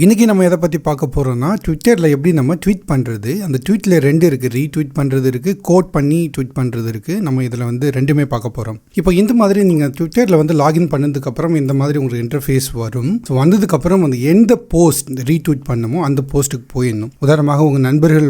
இன்றைக்கி நம்ம எதை பற்றி பார்க்க போகிறோம்னா ட்விட்டரில் எப்படி நம்ம ட்வீட் பண்ணுறது. அந்த ட்வீட்டில் ரெண்டு இருக்குது, ரீட்வீட் பண்ணுறது இருக்குது, கோட் பண்ணி ட்வீட் பண்ணுறது இருக்குது. நம்ம இதில் வந்து ரெண்டுமே பார்க்க போகிறோம். இப்போ இந்த மாதிரி நீங்கள் ட்விட்டரில் வந்து லாகின் பண்ணதுக்கப்புறம் இந்த மாதிரி உங்களுக்கு இன்டர்ஃபேஸ் வரும். ஸோ வந்ததுக்கப்புறம் அந்த எந்த போஸ்ட் ரீட்வீட் பண்ணமோ அந்த போஸ்ட்டுக்கு போயிடணும். உதாரணமாக உங்கள் நண்பர்கள்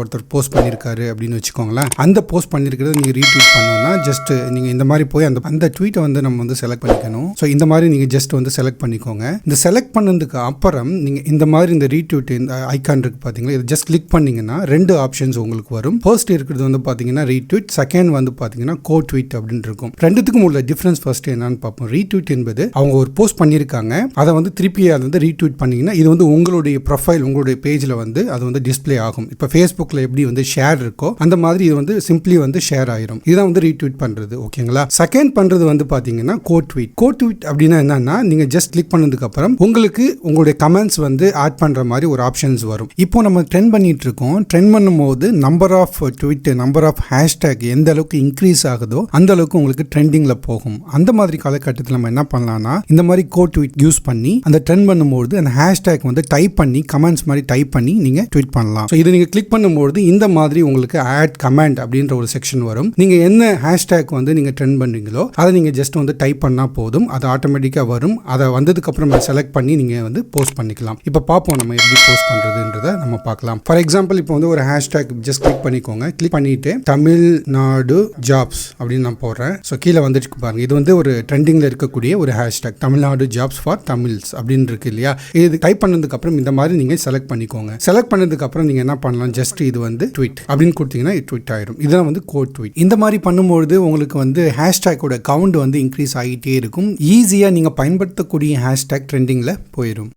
ஒருத்தர் போஸ்ட் பண்ணியிருக்காரு அப்படின்னு வச்சுக்கோங்களேன். அந்த போஸ்ட் பண்ணியிருக்கிறத நீங்கள் ரீட்வீட் பண்ணணும்னா ஜஸ்ட் நீங்கள் இந்த மாதிரி போய் அந்த ட்வீட்டை வந்து நம்ம வந்து செலக்ட் பண்ணிக்கணும். ஸோ இந்த மாதிரி நீங்கள் ஜஸ்ட் வந்து செலக்ட் பண்ணிக்கோங்க. இந்த செலக்ட் பண்ணதுக்கு அப்புறம் நீங்கள் இந்த மாதிரி இந்த ரீட்வீட் இந்த ஐகான் இருக்கு பார்த்தீங்களா, இதை ஜஸ்ட் கிளிக் பண்ணீங்கன்னா ரெண்டு ஆப்ஷன்ஸ் உங்களுக்கு வரும். ஃபர்ஸ்ட் இருக்கிறது வந்து பார்த்தீங்கன்னா ரீட்வீட், செகண்ட் வந்து பார்த்தீங்கன்னா கோட் ட்வீட் அப்படின்னு இருக்கும். ரெண்டுத்துக்கும் உள்ள டிஃபரன்ஸ் ஃபர்ஸ்ட் என்னன்னு பார்ப்போம். ரீட்வீட் என்பது அவங்க ஒரு போஸ்ட் பண்ணியிருக்காங்க, அதை வந்து திருப்பி அதை வந்து ரீட்வீட் பண்ணீங்கன்னா இது வந்து உங்களுடைய ப்ரொஃபைல் உங்களுடைய பேஜில் வந்து அது வந்து டிஸ்பிளே ஆகும். இப்போ ஃபேஸ்புக்கில் எப்படி வந்து ஷேர் இருக்கோ அந்த மாதிரி இது வந்து சிம்பிளி வந்து ஷேர் ஆயிரும். இதுதான் வந்து ரீட்வீட் பண்ணுறது. ஓகேங்களா. செகண்ட் பண்ணுறது வந்து பார்த்தீங்கன்னா கோட் ட்வீட். கோட் ட்வீட் அப்படின்னா என்னன்னா நீங்கள் ஜஸ்ட் கிளிக் பண்ணதுக்கு அப்புறம் உங்களுக்கு உங்களுடைய கமெண்ட்ஸ் வந்து ஆட் பண்ற மாதிரி ஒரு ஆப்ஷன்ஸ் வரும். இப்போ நம்ம ட்ரெண்ட் பண்ணிட்டு இருக்கோம். ட்ரெண்ட் பண்ணும்போது number of tweet, number of hashtag எந்த அளவுக்கு இன்க்ரீஸ் ஆகுதோ அந்த அளவுக்கு உங்களுக்கு ட்ரெண்டிங்ல போகும். அந்த மாதிரி காலகட்டத்தில் நம்ம என்ன பண்ணலாம்னா இந்த மாதிரி கோட் ட்வீட் யூஸ் பண்ணி அந்த ட்ரெண்ட் பண்ணும்போது அந்த ஹேஷ்டேக் வந்து டைப் பண்ணி கமெண்ட்ஸ் மாதிரி டைப் பண்ணி நீங்க ட்வீட் பண்ணலாம். ஸோ இதை நீங்க கிளிக் பண்ணும்போது இந்த மாதிரி உங்களுக்கு ஆட் கமெண்ட் அப்படின்ற ஒரு செக்ஷன் வரும். நீங்க என்ன ஹேஷ்டேக் வந்து நீங்க ட்ரெண்ட் பண்றீங்களோ அதை நீங்க ஜஸ்ட் வந்து டைப் பண்ணா போதும், அது ஆட்டோமேட்டிக்கா வரும். அதை வந்ததுக்கு அப்புறம் செலக்ட் பண்ணி நீங்க வந்து போஸ்ட் பண்ணிக்கலாம். இப்போ பார்ப்போம் நம்ம எப்படி போஸ்ட் பண்றதுன்றதை நம்ம பார்க்கலாம். ஃபார் எக்ஸாம்பிள் இப்போ வந்து ஒரு ஹேஷ்டேக் ஜஸ்ட் கிளிக் பண்ணிக்கோங்க. கிளிக் பண்ணிட்டு தமிழ்நாடு ஜாப்ஸ் அப்படின்னு நான் போடுறேன். ஸோ கீழே வந்துட்டு பாருங்க, இது வந்து ஒரு ட்ரெண்டிங்ல இருக்கக்கூடிய ஒரு hashtag Tamil Nadu jobs for Tamils அப்படின்னு இருக்கு இல்லையா. இது டைப் பண்ணதுக்கு அப்புறம் இந்த மாதிரி நீங்க செலக்ட் பண்ணிக்கோங்க. செலக்ட் பண்ணதுக்கு அப்புறம் நீங்க என்ன பண்ணலாம், ஜஸ்ட் இது வந்து ட்வீட் அப்படின்னு கொடுத்தீங்கன்னா ட்வீட் ஆயிரும். இதெல்லாம் வந்து கோட் ட்வீட். இந்த மாதிரி பண்ணும்போது உங்களுக்கு வந்து ஹேஷ்டேக்கோட கவுண்ட் வந்து இன்க்ரீஸ் ஆகிட்டே இருக்கும். ஈஸியா நீங்க பயன்படுத்தக்கூடிய ஹேஷ்டேக் ட்ரெண்டிங்ல போயிடும்.